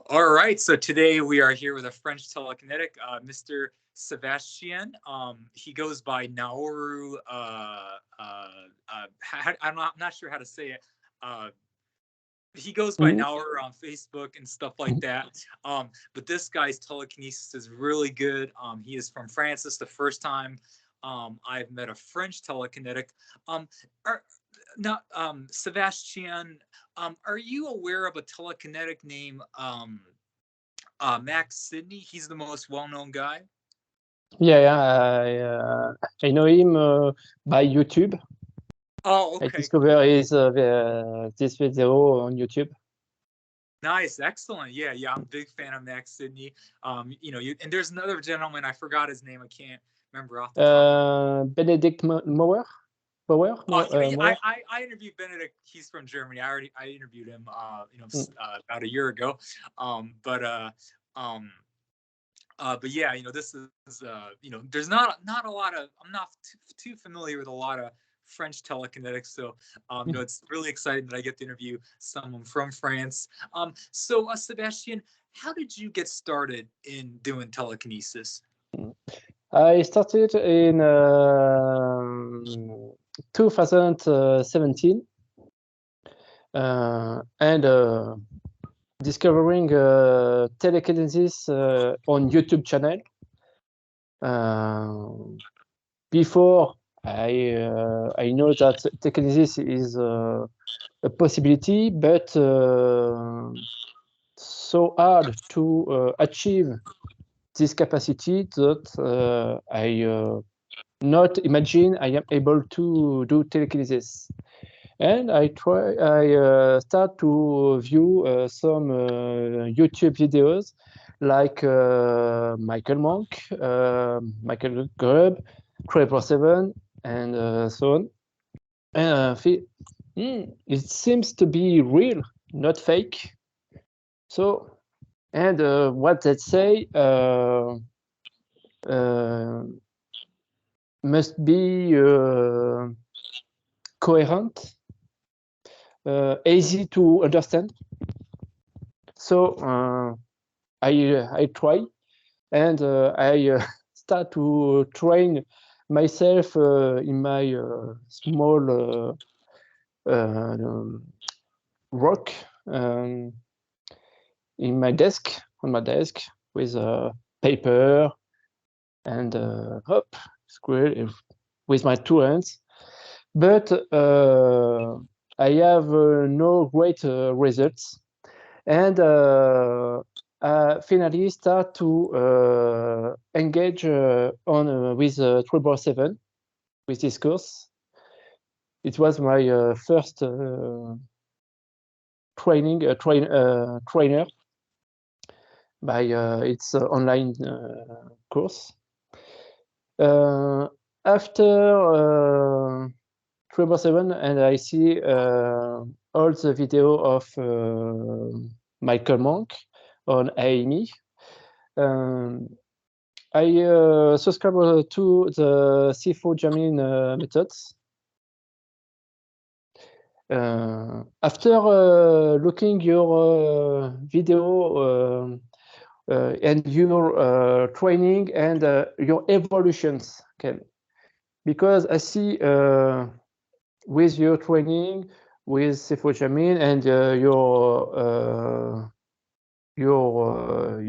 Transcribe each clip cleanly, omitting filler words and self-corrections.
All right, so today we are here with a French telekinetic, Mr. Sebastian. He goes by Naoru. I'm not sure how to say it. He goes by Naoru on Facebook and stuff like that. But this guy's telekinesis is really good. He is from France. This is the first time I've met a French telekinetic. Now, Sebastian, are you aware of a telekinetic named Max Sidney? He's the most well-known guy. Yeah, I know him by YouTube. Oh, okay. I discovered this video on YouTube. Nice, excellent. Yeah, I'm a big fan of Max Sidney. And there's another gentleman, I forgot his name. I can't remember off the top. Benedict Maurer. I interviewed Benedict. He's from Germany. I interviewed him about a year ago. But yeah, this is there's not a lot of, I'm not too familiar with a lot of French telekinetics, so it's really exciting that I get to interview someone from France. So Sebastian, how did you get started in doing telekinesis? I started in 2017 and discovering telekinesis on YouTube channel. Before I know that telekinesis is a possibility, but so hard to achieve this capacity that I not imagine I am able to do telekinesis. And I start to view some YouTube videos like Michael Monk, Michael Grubb, 24/7, and so on. And it seems to be real, not fake. So, and what they say must be coherent, easy to understand. So I try, and I start to train myself in my small rock in my desk, on my desk, with paper and with my 2 hands. But I have no great results, and finally start to engage on with 24/7 with this course. It was my first trainer by its online course. After 24/7, and I see all the video of Michael Monk on AME. I subscribe to the Sifo Jamin methods. After looking your video and your training and your evolutions, because I see with your training with Sifo Jamin and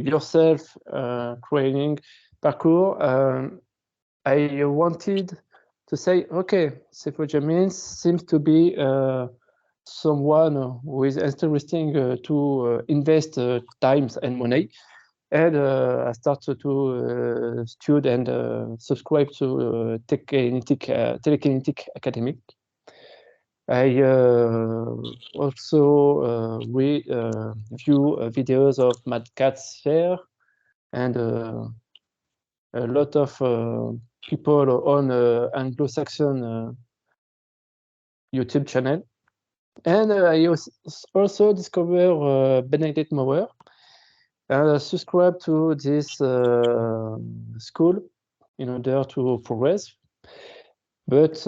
yourself training parcours, I wanted to say, okay, Sifo Jamin seems to be someone who is interesting to invest times and money. And I started to study and subscribe to Telekinetic Academy. I also view videos of Mad Catz Fair and a lot of people on Anglo-Saxon YouTube channel. And I also discover Benedict Maurer. I subscribe to this school in order to progress. But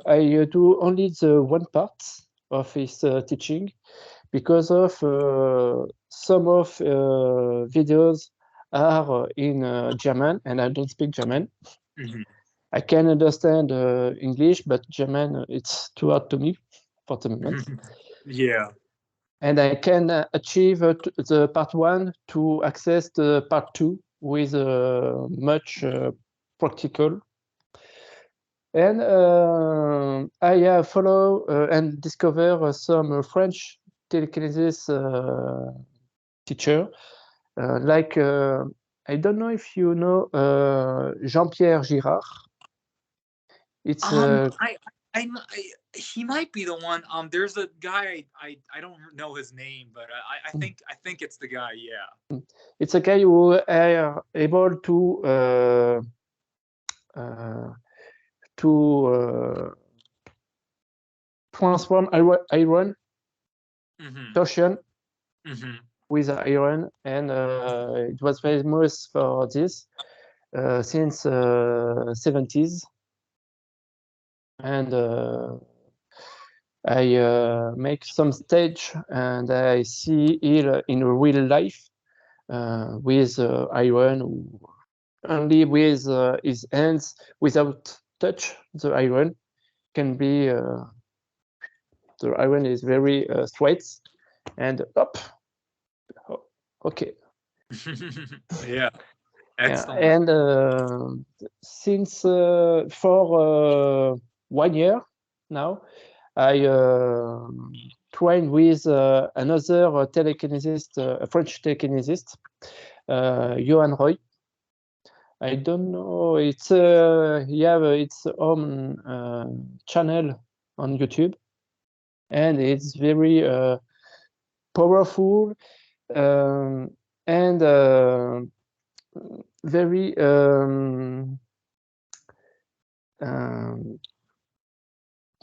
I do only the one part of his teaching, because of some of videos are in German, and I don't speak German. I can understand English, but German, it's too hard to me for the moment. Yeah. And I can achieve the part 1 to access the part 2 with much practical. And I follow and discover some French telekinesis teacher, like I don't know if you know Jean-Pierre Girard. It's he might be the one. There's a guy I don't know his name, but I think it's the guy. Yeah. It's a guy who are able to transform iron torsion with iron, and it was famous for this since 70s. And I make some stage, and I see it in real life with iron, only with his hands, without touch the iron. Can be the iron is very straight, and up. Okay. Yeah. Excellent. Yeah. And since for 1 year now, I train with another telekinesist, a French telekinesist, Johan Roy. I don't know. It's he have its own channel on YouTube, and it's very powerful and very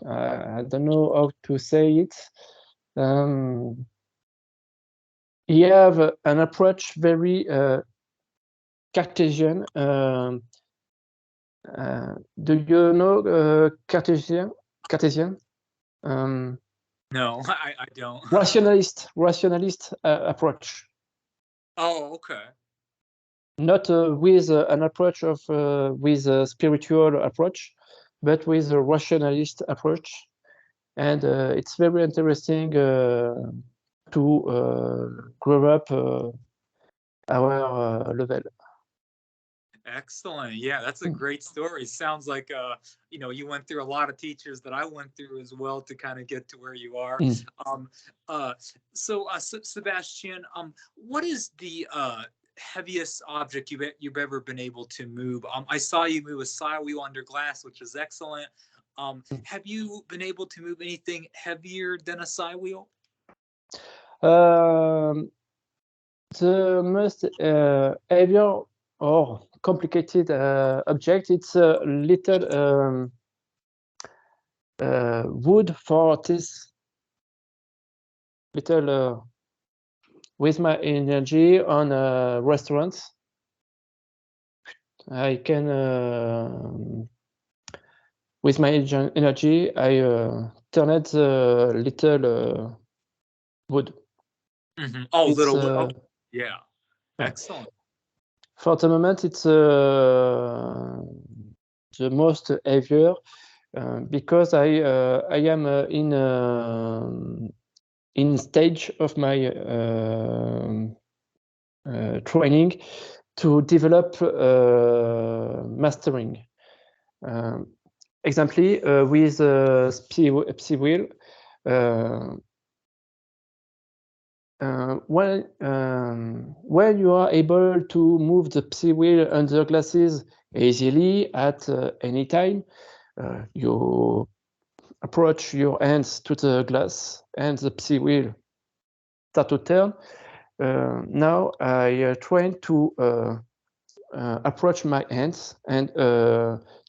I don't know how to say it. He have an approach very Cartesian. Do you know Cartesian? No, I don't. Rationalist approach. Oh, okay. Not with an approach of with a spiritual approach, but with a rationalist approach, and it's very interesting to grow up our level. Excellent. Yeah, that's a great story. Sounds like you went through a lot of teachers that I went through as well to kind of get to where you are. So Sebastian, what is the heaviest object you've ever been able to move? I saw you move a side wheel under glass, which is excellent. Have you been able to move anything heavier than a side wheel? The most heavier or complicated object, it's a little wood for this little with my energy on restaurants. I can with my energy I turn it little wood. Oh, it's, little wood. Oh, yeah. Excellent. For the moment, it's the most heavier because I am in stage of my training to develop mastering. Example with psi wheel. When you are able to move the psi wheel under glasses easily at any time, you approach your hands to the glass and the psi wheel start to turn. Now I train to approach my hands and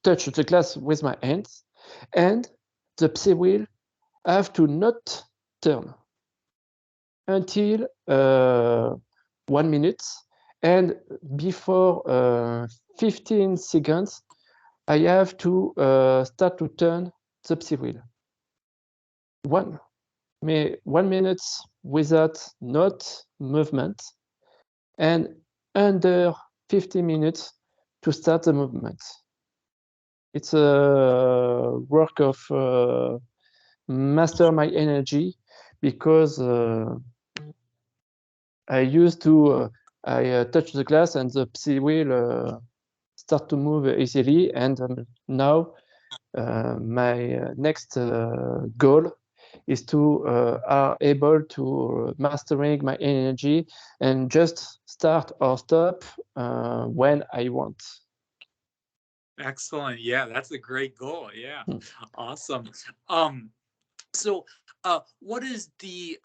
touch the glass with my hands, and the psi wheel have to not turn until 1 minute, and before 15 seconds I have to start to turn the psi wheel. 1 minute without not movement, and under 50 minutes to start the movement. It's a work of master my energy, because I used to touch the glass and the psi wheel start to move easily, and now my next goal is to are able to mastering my energy and just start or stop when I want. Excellent. Yeah, that's a great goal. Yeah. Hmm. Awesome. So what is the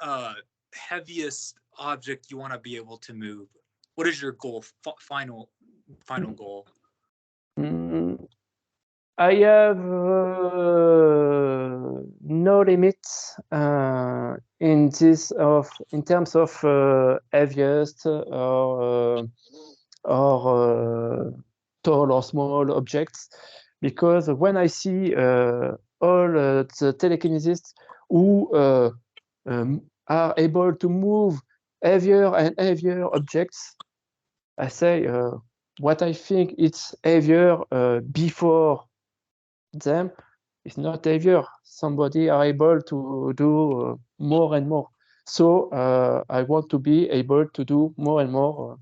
heaviest object you want to be able to move? What is your goal? Final goal? Mm, I have no limits in terms of heaviest or tall or small objects, because when I see all the telekinesists who are able to move heavier and heavier objects, I say what I think it's heavier before them is not heavier. Somebody are able to do more and more. So I want to be able to do more and more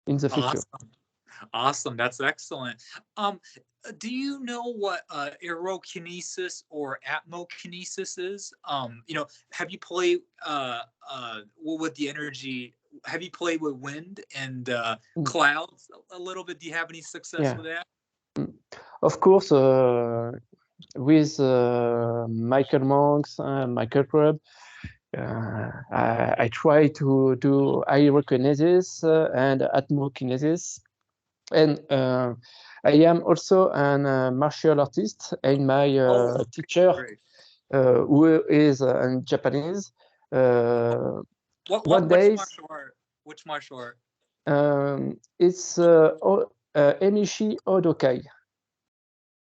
in the future. Awesome. Awesome. That's excellent. Um, do you know what aerokinesis or atmokinesis is? Have you played with the energy? Have you played with wind and Mm. clouds a little bit? Do you have any success Yeah. with that? Mm. Of course, with Michael Monks and Michael Krub, I try to do aerokinesis and atmokinesis. And I am also a martial artist, and my Oh, teacher, great. who is Japanese, uh, one Which day martial art? Which martial art? it's Emishi Odokai.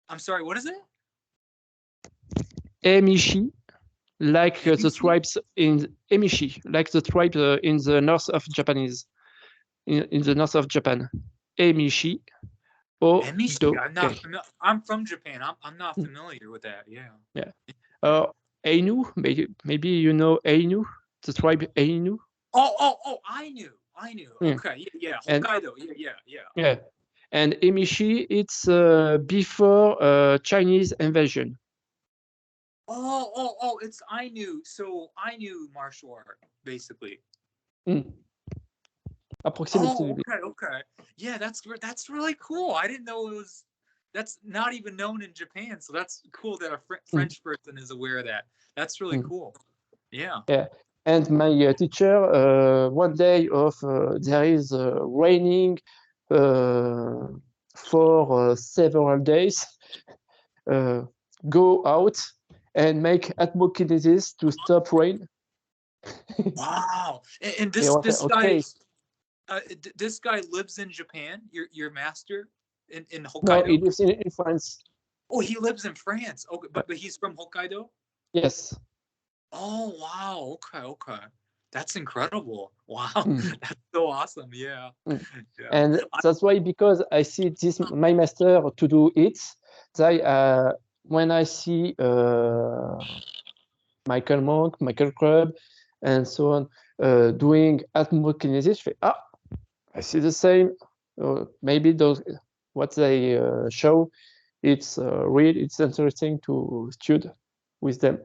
I'm sorry. What is it? Emishi, like the Emishi? tribes in Emishi, like the tribe in the north of Japanese, in the north of Japan. Emishi Emishi. Odokai. I'm from Japan. I'm not familiar with that. Yeah. Yeah. Ainu, maybe you know Ainu, the tribe Ainu. Oh, I knew. I knew. Yeah. Okay. Yeah. And Hokkaido. Yeah. yeah, and Emishi, it's before Chinese invasion. Oh, it's I knew. So I knew martial art, basically. Mm, Oh, approximately. okay. Yeah, that's really cool. I didn't know it was. That's not even known in Japan. So that's cool that a Mm, French person is aware of that. That's really mm. cool. Yeah. Yeah, and my teacher, one day of there is raining uh, for several days. Uh, Go out and make atmokinesis to stop rain. Wow. And Yeah, this this guy okay. this guy lives in Japan. Your master in No, he Hokkaido. lives in France. Oh, he lives in France. Okay, but he's from Hokkaido. Yes. Oh wow. Okay. That's incredible. Wow. Mm, That's so awesome. Yeah. mm. Yeah. And that's why, because I see this my master to do it, they when I see Michael Monk, Michael Krub, and so on doing atmokinesis, I see the same. Maybe those what they show, it's real. It's interesting to study with them.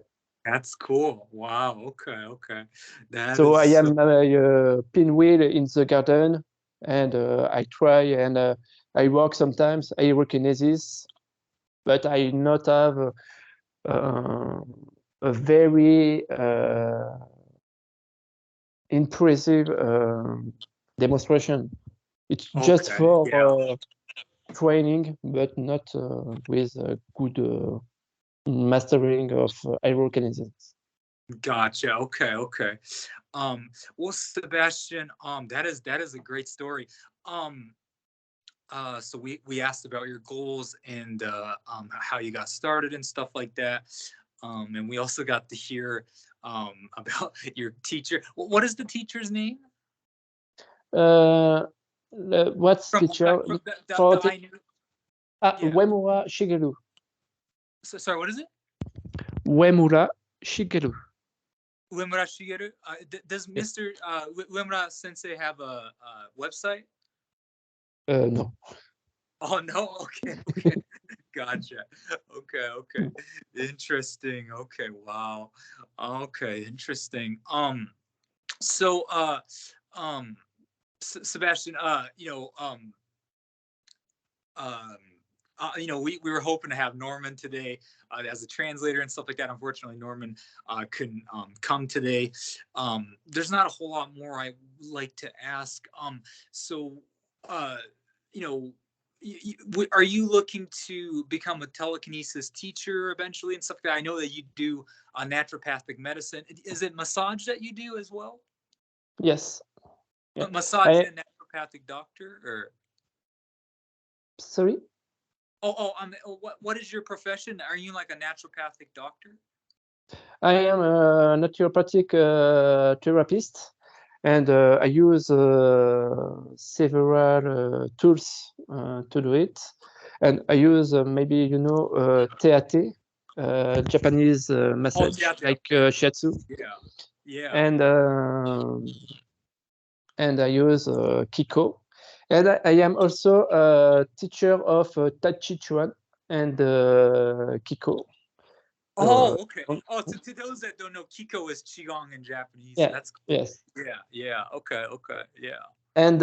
That's cool. Wow. Okay. That So is I so am pinwheel in the garden, and I try and I work sometimes aerokinesis, but I not have uh, a very impressive demonstration. It's just okay. for Yeah. training, but not with good mastering of aerokinesis. Gotcha. Okay. Well, Sebastian, that is a great story. Um, so we asked about your goals and how you got started and stuff like that. And we also got to hear about your teacher. What is the teacher's name? What's teacher? From the I knew. Yeah. Uemura Shigeru. Sorry, what is it? Uemura Shigeru. Uemura Shigeru. Does Mr. Uemura Sensei have a website? No. Oh no. Okay. Gotcha. Okay. Interesting. Okay. Wow. Okay. Interesting. So Sebastian, we were hoping to have Norman today as a translator and stuff like that. Unfortunately, Norman couldn't come today. There's not a whole lot more I would like to ask. Are you looking to become a telekinesis teacher eventually and stuff like that? I know that you do naturopathic medicine. Is it massage that you do as well? Yes. Yeah. Massage and naturopathic doctor, or? Sorry? What is your profession? Are you like a naturopathic doctor? I am a naturopathic therapist, and I use several tools to do it. And I use maybe TAT, Japanese massage, like shiatsu. Yeah. And I use Kiko. And I am also a teacher of Tai Chi Chuan and Kiko. Okay. To those that don't know, Kiko is Qigong in Japanese. Yeah. That's cool. Yes. Yeah. Okay. Yeah. And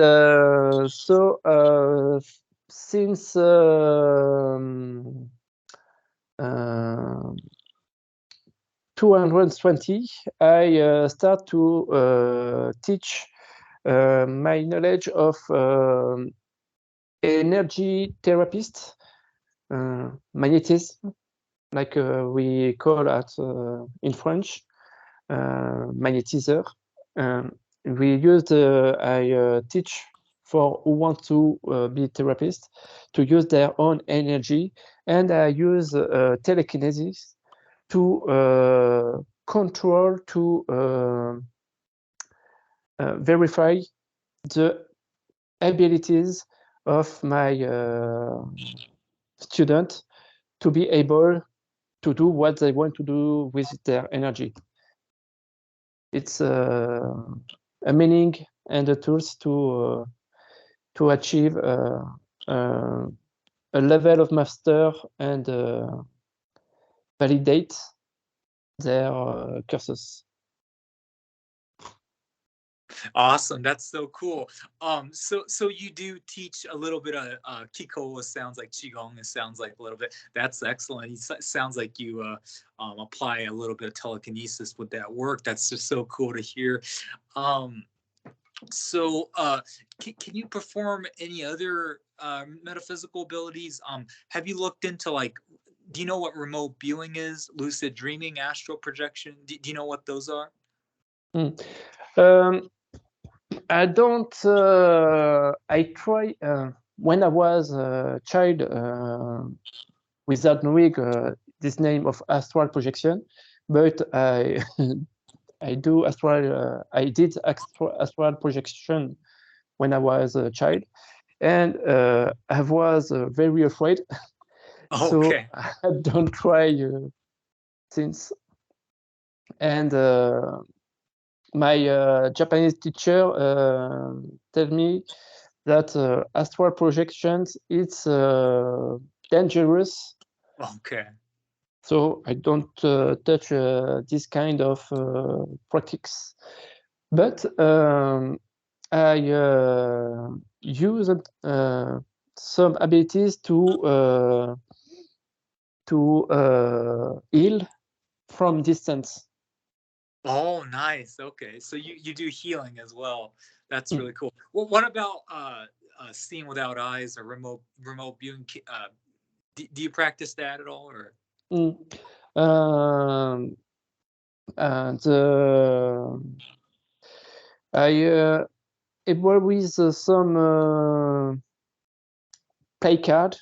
since 220, I start to teach my knowledge of energy therapist, magnetism, like we call it in French, magnetizer. I teach for who want to be therapist to use their own energy, and I use telekinesis to control, to verify the abilities of my student to be able to do what they want to do with their energy. It's a meaning and the tools to achieve a level of master and validate their courses. Awesome. That's so cool. So you do teach a little bit of Kiko. Sounds like Qigong. It sounds like a little bit. That's excellent. It sounds like you apply a little bit of telekinesis with that work. That's just so cool to hear. Can you perform any other metaphysical abilities? Have you looked into, like, do you know what remote viewing is? Lucid dreaming, astral projection? Do you know what those are? I don't. I try when I was a child without knowing this name of astral projection, but I I did astral projection when I was a child, and I was very afraid. So Okay. I don't try since. And my Japanese teacher tell me that astral projections, it's dangerous. Okay. So I don't touch this kind of practice. But I use some abilities to heal from distance. Oh, nice. Okay, so you do healing as well. That's really cool. Well, what about seeing without eyes or remote viewing? Do you practice that at all, or? And I work with some play card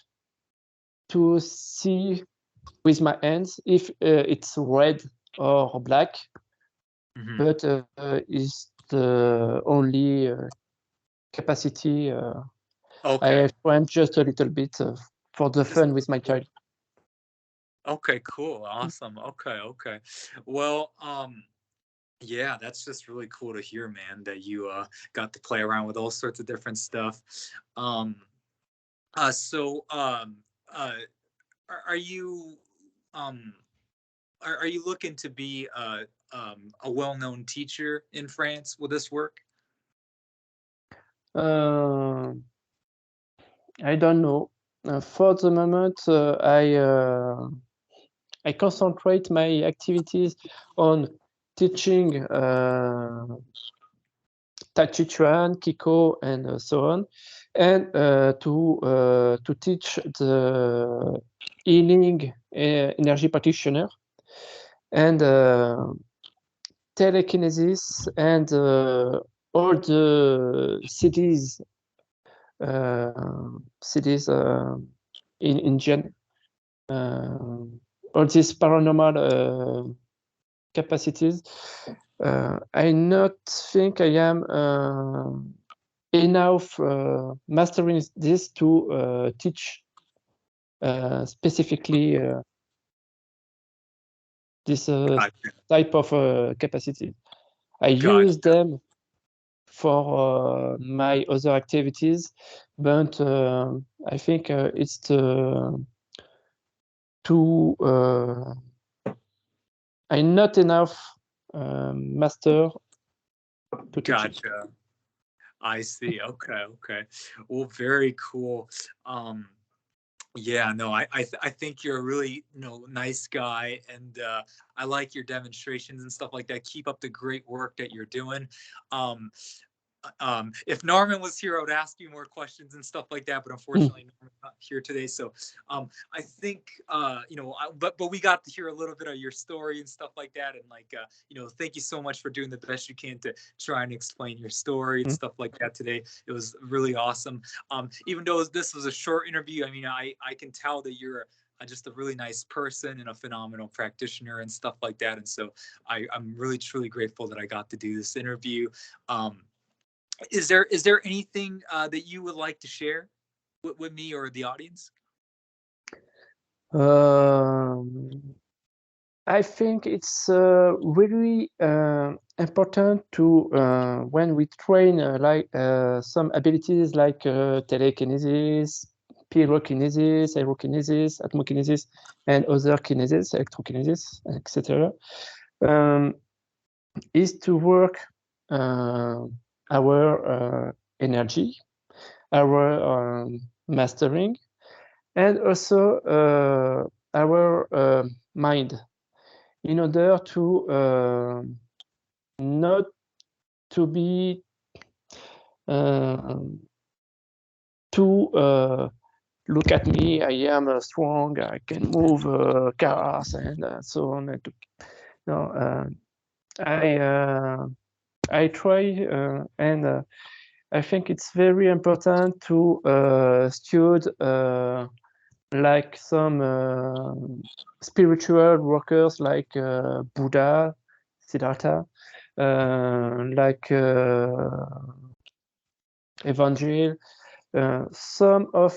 to see with my hands if it's red or black, Mhm. but is the only capacity I Okay. have trained just a little bit for the Just fun with my child. okay, cool. Awesome. Okay, okay. Well, yeah, that's just really cool to hear, man, that you got to play around with all sorts of different stuff. Um so are you um are you looking to be a well-known teacher in France with this work? Uh, I don't know. For the moment, I concentrate my activities on teaching Tai Chi Chuan, Kiko, and so on, and to teach the healing energy practitioner and telekinesis and all the cities in Indian, all these paranormal capacities. I not think I am enough mastering this to teach specifically this Gotcha. type of capacity. I use Gotcha. them for my other activities, but I think it's too I'm not enough master to teach it. Gotcha. I see. Okay, okay. Well, very cool. Um, yeah, no, I think you're a really, nice guy, and I like your demonstrations and stuff like that. Keep up the great work that you're doing. Um, if Norman was here, I would ask you more questions and stuff like that. But Mm. unfortunately, Norman's not here today. So I think but we got to hear a little bit of your story and stuff like that. And thank you so much for doing the best you can to try and explain your story and Mm. stuff like that today. It was really awesome. Even though this was a short interview, I mean, I can tell that you're just a really nice person and a phenomenal practitioner and stuff like that. And so I'm really truly grateful that I got to do this interview. Um, is there anything that you would like to share with me or the audience? Um, I think it's really important to when we train like some abilities like telekinesis, pyrokinesis, aerokinesis, atmokinesis, and other kinesis, electrokinesis, etc. Um, is to work uh, our energy, our mastering, and also our mind in order to not to be too look at me, I am strong, I can move cars and so on. No, I try and I think it's very important to study like some spiritual workers like Buddha, Siddhartha, like Evangel, some of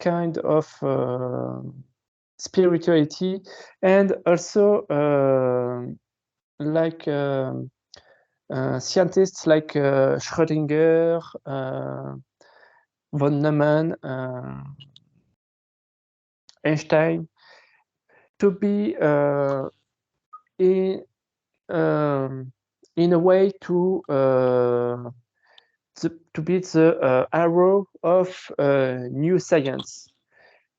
kind of spirituality, and also like scientists like Schrödinger, von Neumann, Einstein, to be in in a way to be the arrow of new science,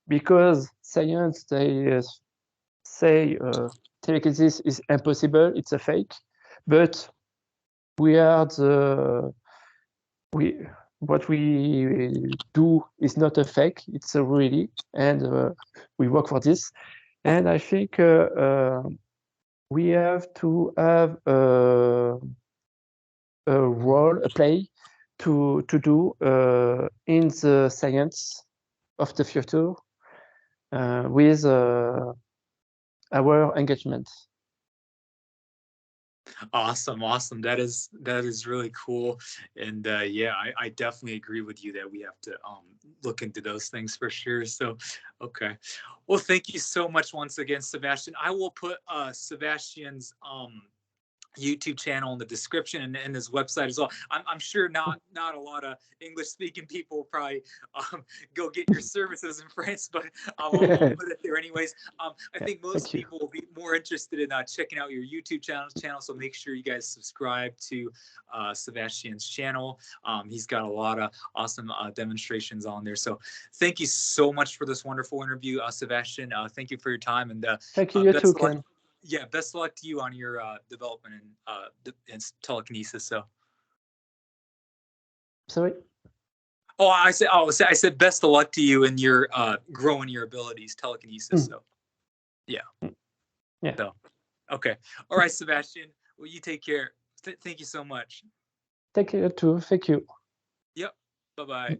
because science they say telekinesis is impossible, it's a fake, but we are the we what we do is not a fake, it's a really, and we work for this. And I think we have to have a role, a play to do in the science of the future with our engagement. Awesome, awesome. That is really cool, and yeah, I definitely agree with you that we have to look into those things for sure. So, okay, well, thank you so much once again, Sebastian. I will put Sebastian's YouTube channel in the description and his website as well. I'm sure not a lot of English speaking people will probably go get your services in France, but I'll put it there anyways. I Yeah, think most thank you. people will be more interested in checking out your YouTube channel. So make sure you guys subscribe to Sebastian's channel. He's got a lot of awesome demonstrations on there. So thank you so much for this wonderful interview, Sebastian. Thank you for your time, and Thank you, you best too, of luck. Ken. Yeah, best of luck to you on your development in telekinesis. So, Sorry. oh, I said best of luck to you in your growing your abilities, telekinesis. Mm, So, yeah. mm, yeah. So, okay. All right, Sebastian. Well, you take care. Thank you so much. Thank you too. Thank you. Yep. Bye bye.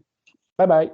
Bye bye.